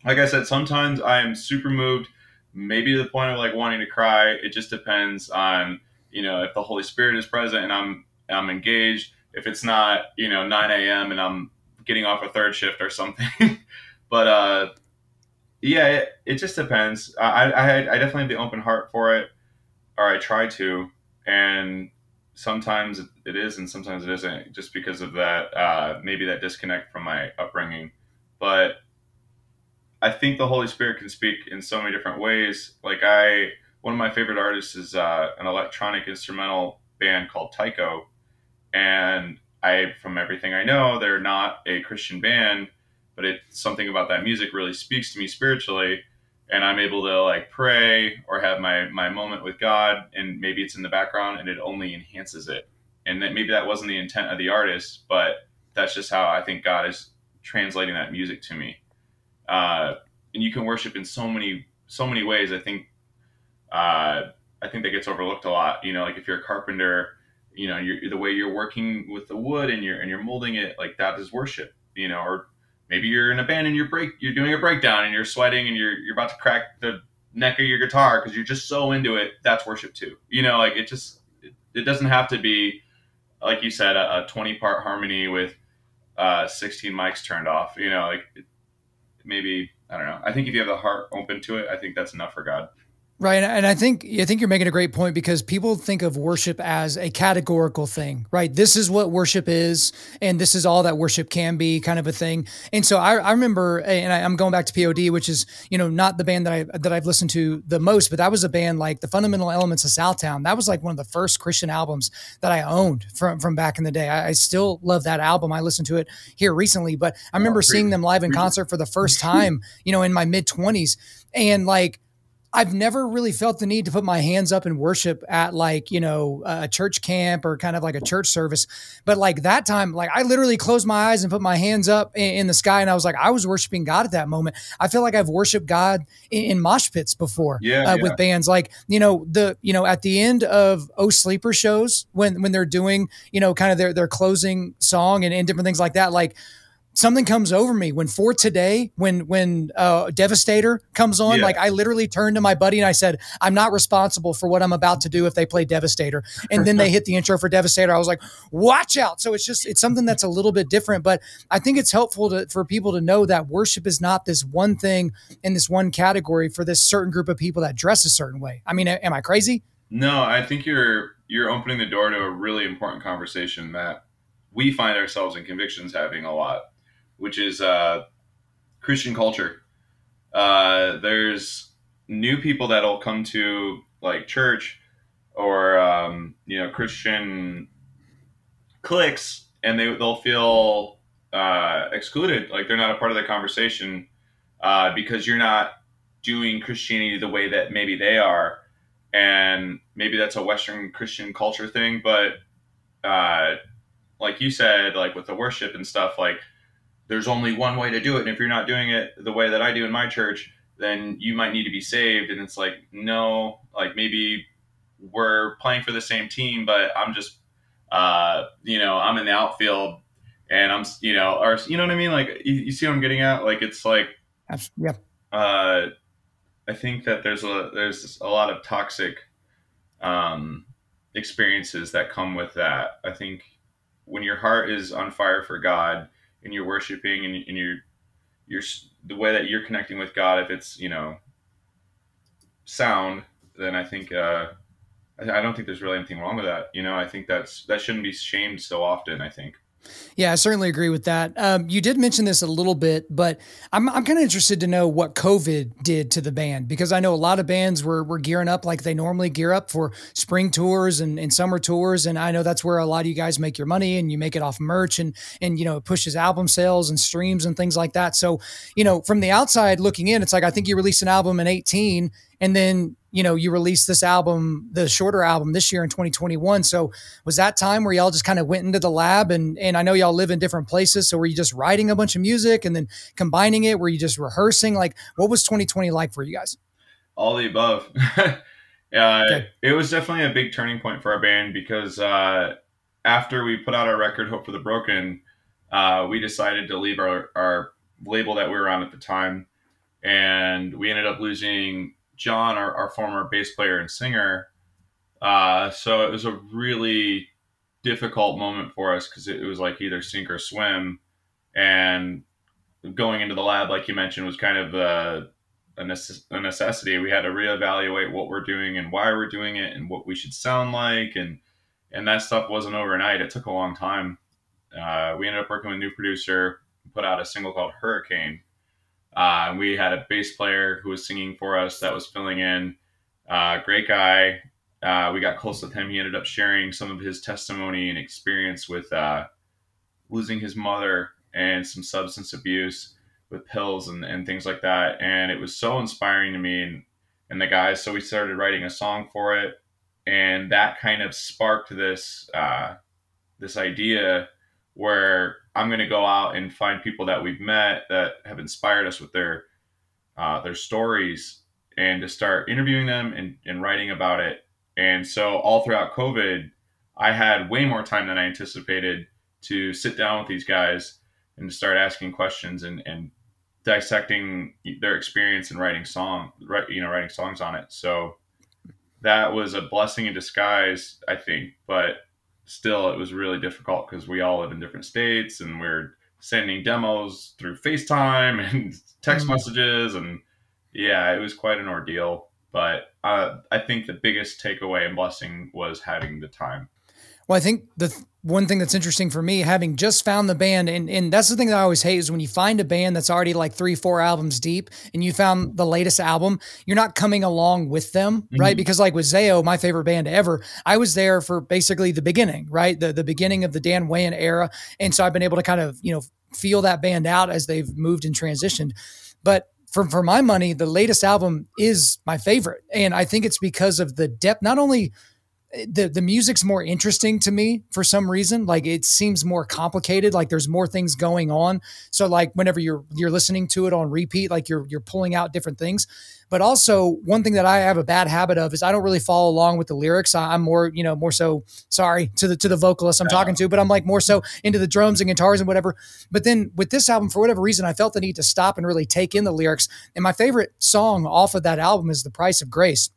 I said, sometimes I am super moved, maybe to the point of like wanting to cry. It just depends on if the Holy Spirit is present and I'm engaged. If it's not 9 a.m. and I'm getting off a third shift or something. But yeah, it just depends. I definitely have the open heart for it, or I try to, and sometimes it is and sometimes it isn't, just because of that maybe that disconnect from my upbringing. But I think the Holy Spirit can speak in so many different ways. Like one of my favorite artists is an electronic instrumental band called Tycho, and from everything I know, they're not a Christian band, but it's something about that music really speaks to me spiritually. And I'm able to like pray or have my moment with God, and maybe it's in the background and it only enhances it. And maybe that wasn't the intent of the artist, but that's just how I think God is translating that music to me. And you can worship in so many ways. I think that gets overlooked a lot. Like if you're a carpenter, the way you're working with the wood and you're molding it, like that is worship. Or maybe you're in a band and you're doing a breakdown and you're sweating and you're about to crack the neck of your guitar because you're just so into it. That's worship too. Like it doesn't have to be, like you said, a 20-part harmony with 16 mics turned off. Maybe, I don't know. I think if you have the heart open to it, I think that's enough for God. Right. And I think you're making a great point, because people think of worship as a categorical thing, right? This is what worship is, and this is all that worship can be, kind of a thing. And so I remember, and I'm going back to POD, which is, not the band that I've listened to the most, but that was a band like the Fundamental Elements of Southtown. That was like one of the first Christian albums that I owned from back in the day. I still love that album. I listened to it here recently, but I remember seeing them live in concert for the first time, in my mid-20s. And like, I've never really felt the need to put my hands up and worship at like, a church camp or kind of like a church service. But like that time, like I literally closed my eyes and put my hands up in the sky. And I was like, I was worshiping God at that moment. I feel like I've worshiped God in mosh pits before with bands like, at the end of Oh Sleeper shows when they're doing, kind of their closing song and different things like that. Like, something comes over me when For Today, when Devastator comes on, like I literally turned to my buddy and I said, I'm not responsible for what I'm about to do if they play Devastator. And then they hit the intro for Devastator. I was like, watch out. So it's something that's a little bit different, but I think it's helpful for people to know that worship is not this one thing in this one category for this certain group of people that dress a certain way. I mean, am I crazy? No, I think you're opening the door to a really important conversation that we find ourselves in Convictions having a lot, which is Christian culture. There's new people that'll come to like church or Christian cliques, and they'll feel excluded, like they're not a part of the conversation because you're not doing Christianity the way that maybe they are, and maybe that's a Western Christian culture thing, but like you said, like with the worship and stuff, like there's only one way to do it. And if you're not doing it the way that I do in my church, then you might need to be saved. And it's like, no, like maybe we're playing for the same team, but I'm just, I'm in the outfield and I'm, or, you know what I mean? Like, you see what I'm getting at? Like, it's like, yeah. I think that there's a lot of toxic, experiences that come with that. I think when your heart is on fire for God and you're worshiping and you're the way that you're connecting with God, if it's, sound, then I think, I don't think there's really anything wrong with that. I think that shouldn't be shamed so often, I think. Yeah, I certainly agree with that. You did mention this a little bit, but I'm kind of interested to know what COVID did to the band, because I know a lot of bands were gearing up like they normally gear up for spring tours and summer tours. And I know that's where a lot of you guys make your money, and you make it off merch and it pushes album sales and streams and things like that. So, from the outside looking in, it's like, I think you released an album in 2018 and then you released this album, the shorter album, this year in 2021. So was that time where y'all just kind of went into the lab and I know y'all live in different places. So were you just writing a bunch of music and then combining it? Were you just rehearsing? Like, what was 2020 like for you guys? All the above. Okay. It was definitely a big turning point for our band because after we put out our record, Hope for the Broken, we decided to leave our label that we were on at the time. And we ended up losing John, our former bass player and singer. So it was a really difficult moment for us because it was like either sink or swim. And going into the lab, like you mentioned, was kind of a necessity. We had to reevaluate what we're doing and why we're doing it and what we should sound like. And that stuff wasn't overnight. It took a long time. We ended up working with a new producer, put out a single called Hurricane. We had a bass player who was singing for us that was filling in. Great guy. We got close with him. He ended up sharing some of his testimony and experience with losing his mother and some substance abuse with pills and things like that. And it was so inspiring to me and the guys. So we started writing a song for it. And that kind of sparked this idea where I'm going to go out and find people that we've met that have inspired us with their stories and to start interviewing them and writing about it. And so all throughout COVID, I had way more time than I anticipated to sit down with these guys and to start asking questions and dissecting their experience in writing songs on it. So that was a blessing in disguise, I think, but still, it was really difficult because we all live in different states and we're sending demos through FaceTime and text messages. And yeah, it was quite an ordeal. But I think the biggest takeaway and blessing was having the time. Well, I think the one thing that's interesting for me, having just found the band, and that's the thing that I always hate is when you find a band that's already like 3-4 albums deep and you found the latest album, you're not coming along with them, right? Because like with Zao, my favorite band ever, I was there for basically the beginning, right? The beginning of the Dan Wayan era. And so I've been able to kind of, feel that band out as they've moved and transitioned. But for my money, the latest album is my favorite. And I think it's because of the depth, not only the music's more interesting to me for some reason. Like it seems more complicated. Like there's more things going on. So like whenever you're listening to it on repeat, like you're pulling out different things. But also one thing that I have a bad habit of is I don't really follow along with the lyrics. I'm more, more so sorry to the vocalist I'm talking to, but I'm like more so into the drums and guitars and whatever. But then with this album, for whatever reason, I felt the need to stop and really take in the lyrics. And my favorite song off of that album is The Price of Grace.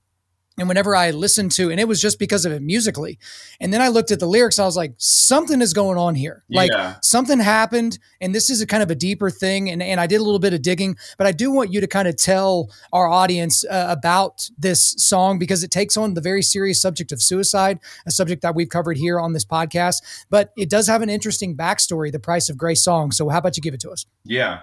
And whenever I listened to, and it was just because of it musically. And then I looked at the lyrics, I was like, something is going on here. Like something happened. And this is a kind of a deeper thing. And I did a little bit of digging, but I do want you to kind of tell our audience about this song because it takes on the very serious subject of suicide, a subject that we've covered here on this podcast. But it does have an interesting backstory, the Price of Grace song. So how about you give it to us? Yeah.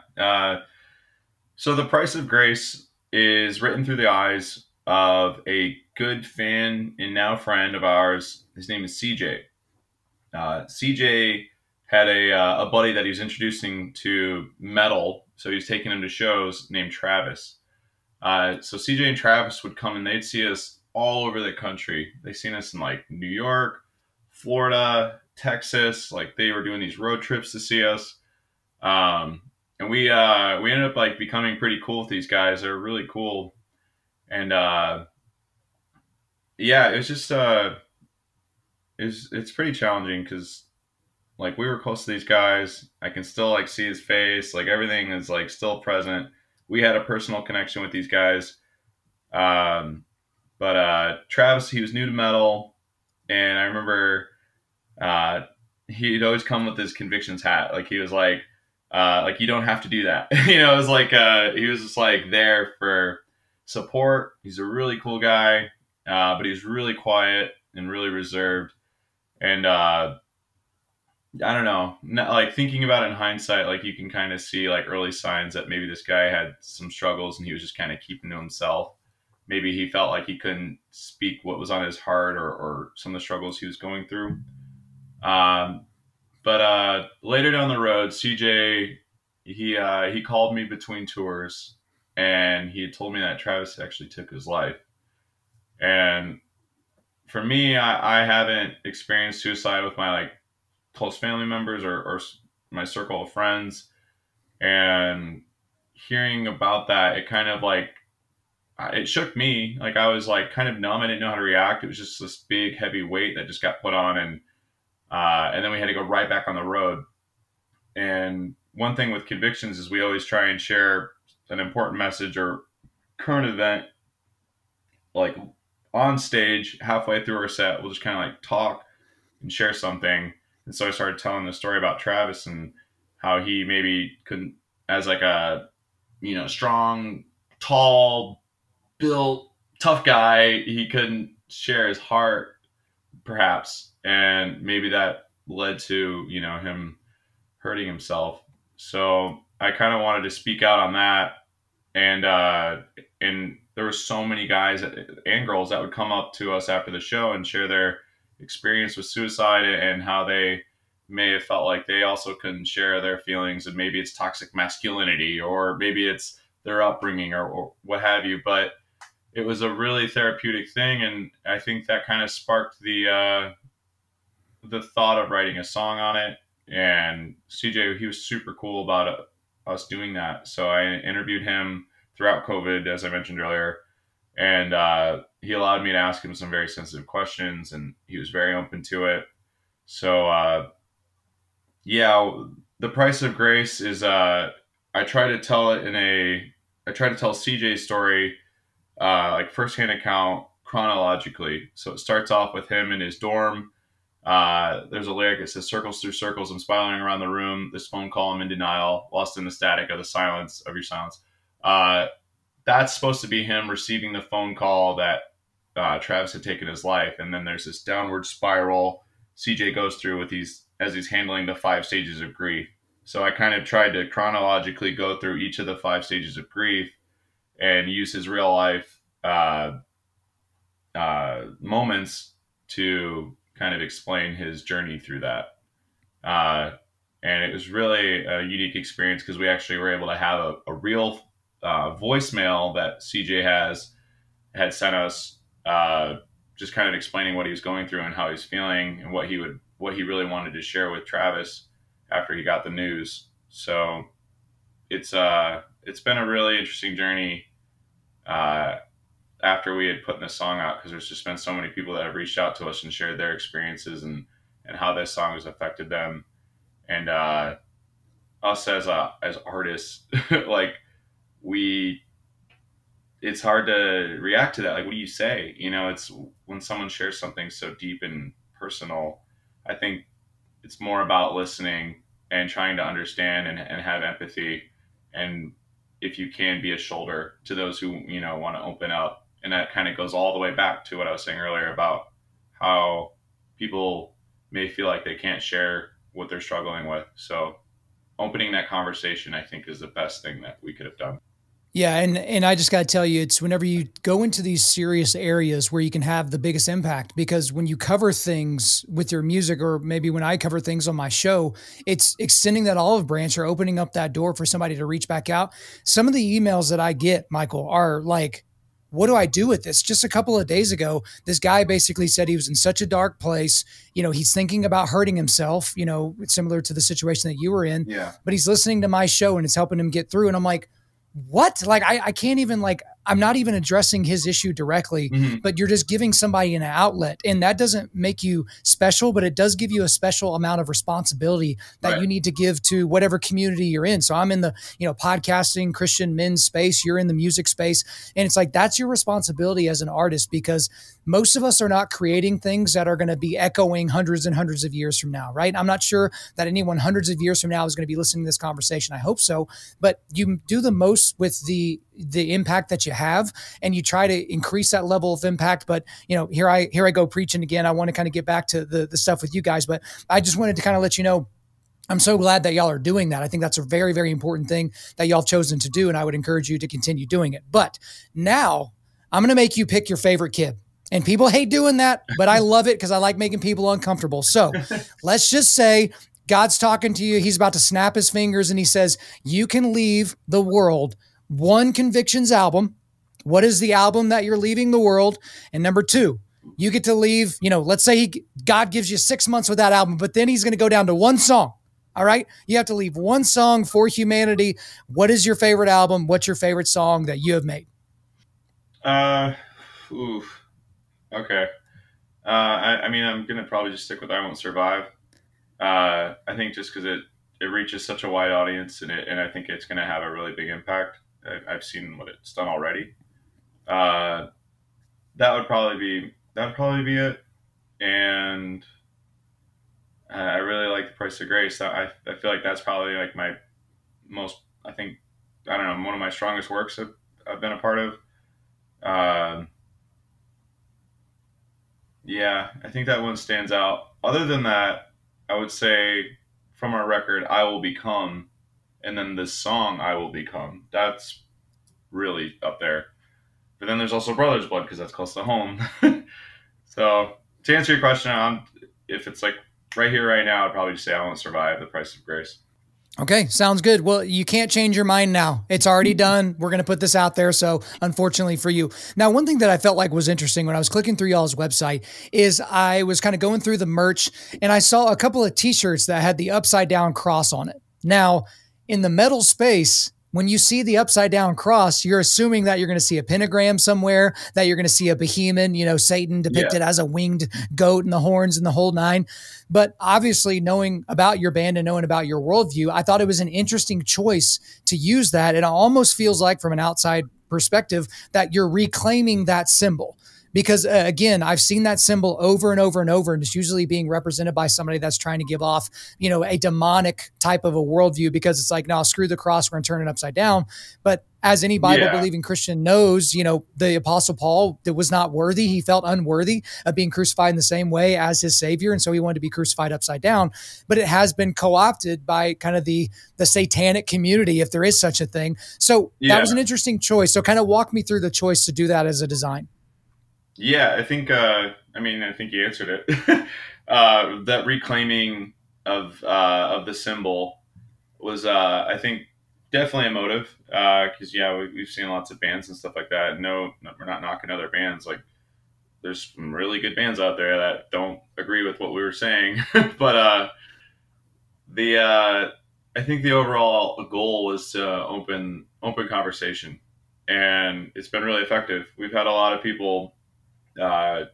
So the Price of Grace is written through the eyes of a good fan and now friend of ours. His name is CJ. CJ had a buddy that he was introducing to metal, so he was taking him to shows, named Travis. So CJ and Travis would come and they'd see us all over the country. They seen us in like New York, Florida, Texas. Like they were doing these road trips to see us. And we ended up like becoming pretty cool with these guys. They're really cool. And yeah, it was just it's pretty challenging because like we were close to these guys. I can still like see his face. Like everything is like still present. We had a personal connection with these guys. But Travis, he was new to metal, and I remember he'd always come with his convictions hat. Like he was like you don't have to do that. It was like he was just like there for support. He's a really cool guy, but he's really quiet and really reserved. And I don't know, like thinking about it in hindsight, like you can kind of see like early signs that maybe this guy had some struggles and he was just kind of keeping to himself. Maybe he felt like he couldn't speak what was on his heart or some of the struggles he was going through. But later down the road, CJ, he called me between tours and he had told me that Travis actually took his life. And for me, I haven't experienced suicide with my like close family members or my circle of friends. And hearing about that, it kind of like, it shook me. Like I was like kind of numb. I didn't know how to react. It was just this big heavy weight that just got put on. And then we had to go right back on the road. And one thing with convictions is we always try and share an important message or current event, like on stage, halfway through our set, we'll just kind of like talk and share something. And so I started telling the story about Travis and how he maybe couldn't, as like a, strong, tall, built, tough guy, he couldn't share his heart, perhaps. And maybe that led to, him hurting himself. So I kind of wanted to speak out on that. And there were so many guys and girls that would come up to us after the show and share their experience with suicide and how they may have felt like they also couldn't share their feelings, and maybe it's toxic masculinity or maybe it's their upbringing or what have you. But it was a really therapeutic thing, and I think that kind of sparked the thought of writing a song on it. And CJ, he was super cool about us doing that. So I interviewed him throughout COVID, as I mentioned earlier, and he allowed me to ask him some very sensitive questions, and he was very open to it. So yeah, the Price of Grace is I try to tell CJ's story like firsthand account chronologically. So it starts off with him in his dorm. There's a lyric that says, "Circles through circles, I'm spiraling around the room. This phone call, I'm in denial, lost in the static of the silence of your silence." That's supposed to be him receiving the phone call that Travis had taken his life. And then there's this downward spiral CJ goes through with as he's handling the 5 stages of grief. So I kind of tried to chronologically go through each of the 5 stages of grief and use his real life moments to kind of explain his journey through that. And it was really a unique experience because we actually were able to have a real voicemail that CJ had sent us just kind of explaining what he was going through and how he's feeling and what he really wanted to share with Travis after he got the news. So it's been a really interesting journey uh, after we had put this song out, because there's just been so many people that have reached out to us and shared their experiences and how this song has affected them. And us as artists, like we it's hard to react to that. Like, what do you say? You know, it's when someone shares something so deep and personal, I think it's more about listening and trying to understand and have empathy. And if you can, be a shoulder to those who, you know, want to open up. And that kind of goes all the way back to what I was saying earlier about how people may feel like they can't share what they're struggling with. So opening that conversation, I think, is the best thing that we could have done. Yeah, and I just got to tell you, it's whenever you go into these serious areas where you can have the biggest impact, because when you cover things with your music, or maybe when I cover things on my show, it's extending that olive branch or opening up that door for somebody to reach back out. Some of the emails that I get, Michael, are like, what do I do with this? Just a couple of days ago, this guy basically said he was in such a dark place. You know, he's thinking about hurting himself, you know, similar to the situation that you were in, Yeah. but he's listening to my show and it's helping him get through. And I'm like, what? Like, I can't even, like, I'm not even addressing his issue directly, but you're just giving somebody an outlet. And that doesn't make you special, but it does give you a special amount of responsibility that you need to give to whatever community you're in. So I'm in the, you know, podcasting, Christian men's space. You're in the music space. And it's like, that's your responsibility as an artist, because most of us are not creating things that are going to be echoing hundreds and hundreds of years from now, right? I'm not sure that anyone hundreds of years from now is going to be listening to this conversation. I hope so. But you do the most with the impact that you have, and you try to increase that level of impact. But, you know, here I go preaching again. I want to kind of get back to the stuff with you guys, but I just wanted to kind of let you know, I'm so glad that y'all are doing that. I think that's a very, very important thing that y'all have chosen to do. And I would encourage you to continue doing it. But now I'm going to make you pick your favorite kid. And people hate doing that, but I love it because I like making people uncomfortable. So let's just say God's talking to you. He's about to snap his fingers and he says, you can leave the world one Convictions album. What is the album that you're leaving the world? And number two, you get to leave, you know, let's say God gives you 6 months with that album, but then he's going to go down to one song. All right. You have to leave one song for humanity. What is your favorite album? What's your favorite song that you have made? Oof. Okay. I mean, I'm going to probably just stick with I Won't Survive. I think just because it reaches such a wide audience, and I think it's going to have a really big impact. I've seen what it's done already. Uh, that would probably be it. And I really like The Price of Grace. I feel like that's probably like my most, I think, I don't know, one of my strongest works that I've been a part of. Uh, yeah, I think that one stands out. Other than that, I would say from our record, I Will Become, and then this song, I Will Become. That's really up there. But then there's also Brother's Blood, because that's close to home. So to answer your question, if it's like right here, right now, I'd probably just say I Won't Survive, The Price of Grace. Okay, sounds good. Well, you can't change your mind now. It's already done. We're going to put this out there. So unfortunately for you. Now, one thing that I felt like was interesting when I was clicking through y'all's website is I was kind of going through the merch and I saw a couple of t-shirts that had the upside down cross on it. Now, in the metal space, when you see the upside down cross, you're assuming that you're going to see a pentagram somewhere, that you're going to see a behemoth, you know, Satan depicted as a winged goat and the horns and the whole nine. But obviously, knowing about your band and knowing about your worldview, I thought it was an interesting choice to use that. And it almost feels like, from an outside perspective, that you're reclaiming that symbol. Because again, I've seen that symbol over and over and over, and it's usually being represented by somebody that's trying to give off, you know, a demonic type of a worldview, because it's like, no, screw the cross, we're going to turn it upside down. But as any Bible-believing Christian knows, you know, the Apostle Paul was not worthy. He felt unworthy of being crucified in the same way as his Savior, and so he wanted to be crucified upside down. But it has been co-opted by kind of the satanic community, if there is such a thing. So that was an interesting choice. So kind of walk me through the choice to do that as a design. Yeah, I think. I think you answered it. That reclaiming of the symbol was, I think, definitely a motive. Because we've seen lots of bands and stuff like that. No, we're not knocking other bands. Like, there's some really good bands out there that don't agree with what we were saying, but the I think the overall goal was to open conversation, and it's been really effective. We've had a lot of people. Uh,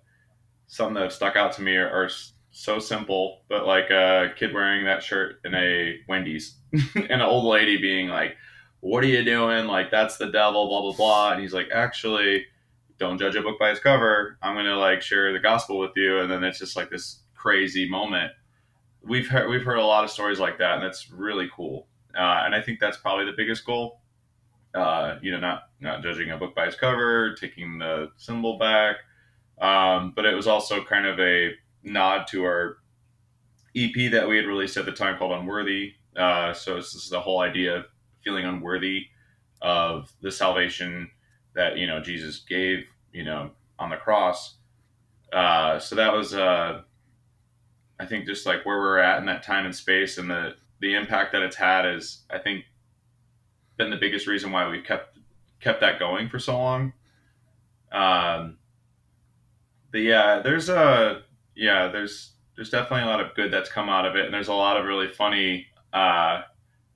some that have stuck out to me are so simple, but like a kid wearing that shirt in a Wendy's, and an old lady being like, "What are you doing? Like that's the devil." Blah blah blah. And he's like, "Actually, don't judge a book by its cover. I'm gonna like share the gospel with you." And then it's just like this crazy moment. We've heard a lot of stories like that, and that's really cool. And I think that's probably the biggest goal. Not judging a book by its cover, taking the symbol back, but it was also kind of a nod to our EP that we had released at the time called Unworthy. So this is the whole idea of feeling unworthy of the salvation that Jesus gave on the cross. So that was I think just like where we're at in that time and space, and the impact that it's had is I think been the biggest reason why we kept that going for so long. Um, but yeah, there's definitely a lot of good that's come out of it, and there's a lot of really funny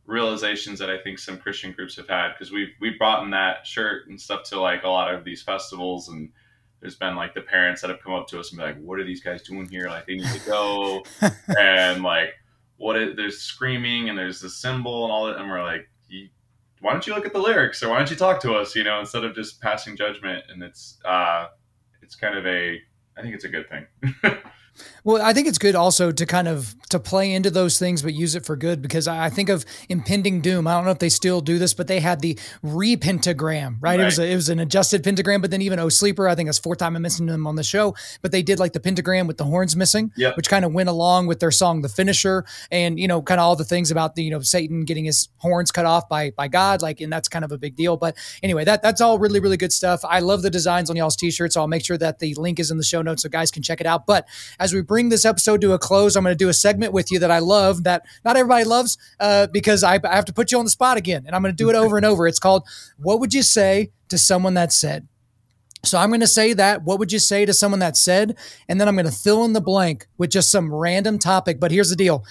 realizations that I think some Christian groups have had, because we've brought in that shirt and stuff to like a lot of these festivals, and there's been like the parents that have come up to us and be like, "What are these guys doing here? Like they need to go," and like there's screaming and there's the symbol and all that, and we're like, why don't you look at the lyrics, or why don't you talk to us, instead of just passing judgment. And it's kind of I think it's a good thing. Well, I think it's good also to kind of to play into those things, but use it for good, because I think of Impending Doom. I don't know if they still do this, but they had the repentagram, right? Right. It was an adjusted pentagram, but then even Oh Sleeper, I think it's fourth time I'm missing them on the show, but they did like the pentagram with the horns missing, Yep. which kind of went along with their song, The Finisher, and, kind of all the things about the, Satan getting his horns cut off by God, like, and that's kind of a big deal. But anyway, that's all really, really good stuff. I love the designs on y'all's t-shirts. So I'll make sure that the link is in the show notes so guys can check it out. But as we bring this episode to a close, I'm going to do a segment with you that I love, that not everybody loves, because I have to put you on the spot again, and I'm going to do it over and over. It's called, What Would You Say to Someone That Said? So I'm going to say that, what would you say to someone that said? And then I'm going to fill in the blank with just some random topic. But here's the deal.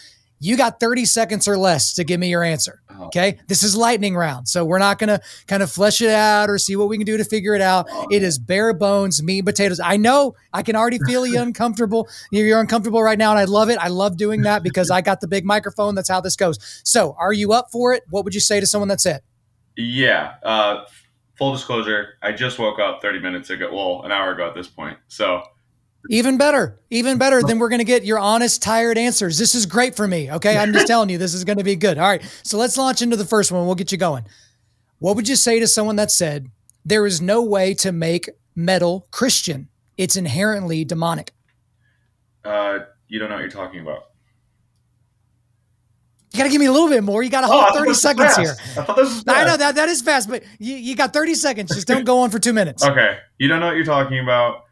You got 30 seconds or less to give me your answer. Okay. This is lightning round. So we're not going to kind of flesh it out or see what we can do to figure it out. It is bare bones, meat and potatoes. I know I can already feel you uncomfortable. You're uncomfortable right now. And I love it. I love doing that because I got the big microphone. That's how this goes. So are you up for it? What would you say to someone that said? Yeah. Full disclosure, I just woke up 30 minutes ago. Well, an hour ago at this point. So even better. Then we're going to get your honest, tired answers. This is great for me. Okay. I'm just telling you, this is going to be good. All right. So let's launch into the first one. We'll get you going. What would you say to someone that said, there is no way to make metal Christian? It's inherently demonic. You don't know what you're talking about. You got to give me a little bit more. You got a whole 30 seconds here. I thought this was fast. I know that is fast, but you got 30 seconds. Just don't go on for 2 minutes. Okay. You don't know what you're talking about.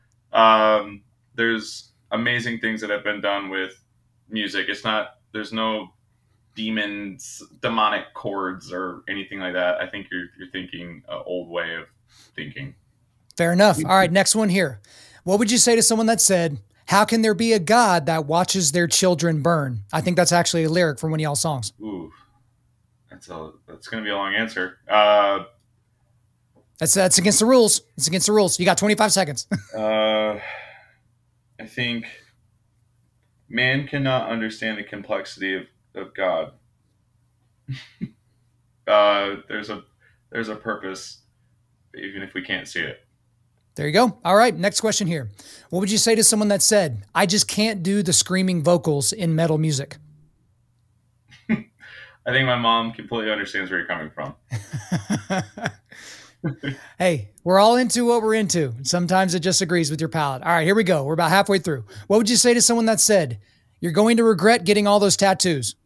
There's amazing things that have been done with music. There's no demonic chords or anything like that. I think you're thinking an old way of thinking. Fair enough. All right. Next one here. What would you say to someone that said, how can there be a God that watches their children burn? I think that's actually a lyric from one of y'all's songs. Ooh, that's going to be a long answer. That's against the rules. It's against the rules. You got 25 seconds. I think man cannot understand the complexity of God. There's a purpose, even if we can't see it. There you go. All right. Next question here. What would you say to someone that said, I just can't do the screaming vocals in metal music? I think my mom completely understands where you're coming from. Hey, we're all into what we're into. Sometimes it just agrees with your palate. All right, here we go. We're about halfway through. What would you say to someone that said, you're going to regret getting all those tattoos?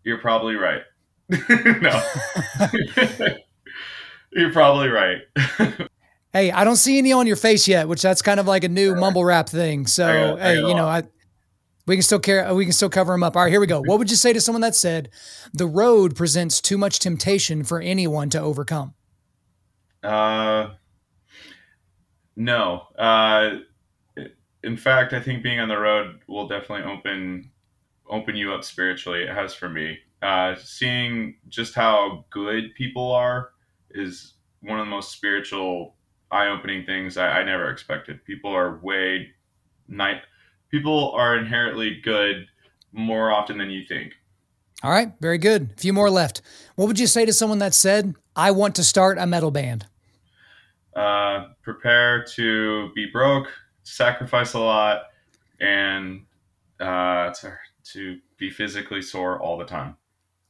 You're probably right. No. You're probably right. Hey, I don't see any on your face yet, which that's kind of like a new mumble rap thing. So, we can still cover them up. All right, here we go. What would you say to someone that said, the road presents too much temptation for anyone to overcome? No. in fact, I think being on the road will definitely open you up spiritually. It has for me. Seeing just how good people are is one of the most spiritual, eye-opening things I never expected. Night. People are inherently good more often than you think. All right, very good. A few more left. What would you say to someone that said, I want to start a metal band? Prepare to be broke, sacrifice a lot, and to be physically sore all the time.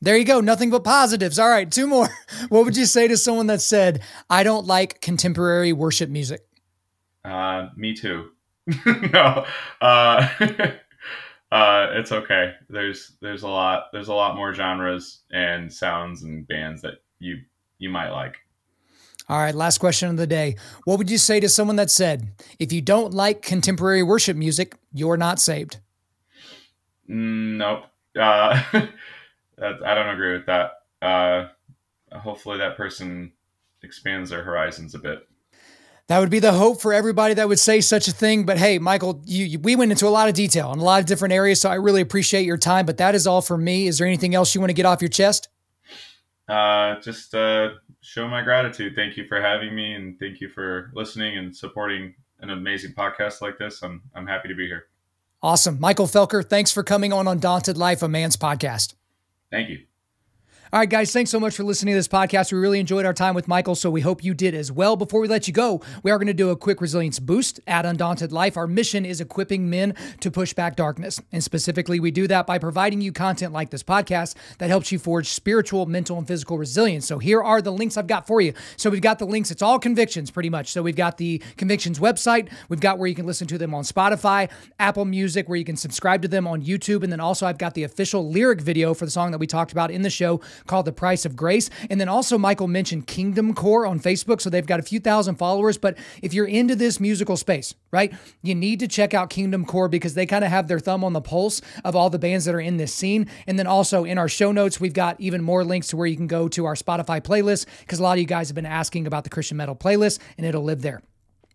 There you go. Nothing but positives. All right, two more. What would you say to someone that said, I don't like contemporary worship music? Me too. No, it's okay. There's a lot more genres and sounds and bands that you might like. All right, last question of the day. What would you say to someone that said, if you don't like contemporary worship music, you're not saved? Nope. I don't agree with that. Hopefully that person expands their horizons a bit. That would be the hope for everybody that would say such a thing. But hey, Michael, we went into a lot of detail in a lot of different areas, so I really appreciate your time. But that is all for me. Is there anything else you want to get off your chest? Just show my gratitude. Thank you for having me, and thank you for listening and supporting an amazing podcast like this. I'm happy to be here. Awesome. Michael Felker, thanks for coming on Undaunted.Life, a man's podcast. Thank you. All right, guys, thanks so much for listening to this podcast. We really enjoyed our time with Michael, so we hope you did as well. Before we let you go, we are going to do a quick resilience boost at Undaunted.Life. Our mission is equipping men to push back darkness. And specifically, we do that by providing you content like this podcast that helps you forge spiritual, mental, and physical resilience. So here are the links I've got for you. So we've got the links. It's all Convictions, pretty much. So we've got the Convictions website. We've got where you can listen to them on Spotify, Apple Music, where you can subscribe to them on YouTube. And then also I've got the official lyric video for the song that we talked about in the show called The Price of Grace. And then also Michael mentioned Kingdom Core on Facebook. So they've got a few thousand followers. But if you're into this musical space, right, you need to check out Kingdom Core because they kind of have their thumb on the pulse of all the bands that are in this scene. And then also in our show notes, we've got even more links to where you can go to our Spotify playlist because a lot of you guys have been asking about the Christian metal playlist and it'll live there.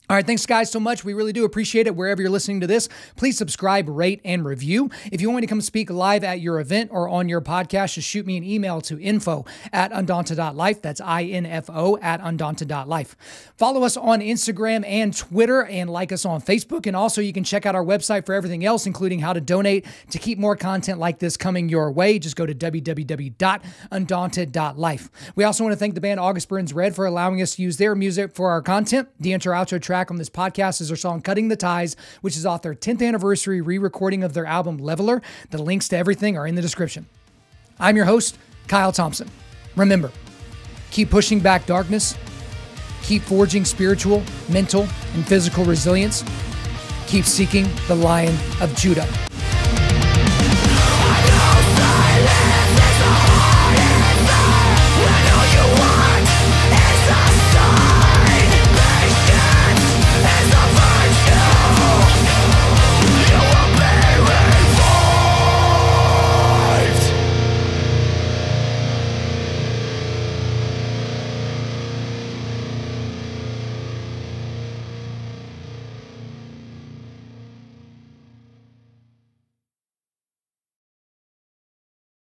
All right, thanks guys so much. We really do appreciate it. Wherever you're listening to this, please subscribe, rate, and review. If you want me to come speak live at your event or on your podcast, just shoot me an email to info@Undaunted.Life. That's info@Undaunted.Life. Follow us on Instagram and Twitter and like us on Facebook. And also you can check out our website for everything else, including how to donate to keep more content like this coming your way. Just go to www.Undaunted.Life. We also want to thank the band August Burns Red for allowing us to use their music for our content. The intro-outro track on this podcast is their song Cutting the Ties, which is off their 10th anniversary re-recording of their album Leveler. The links to everything are in the description. I'm your host, Kyle Thompson. Remember, keep pushing back darkness, keep forging spiritual, mental, and physical resilience, keep seeking the Lion of Judah.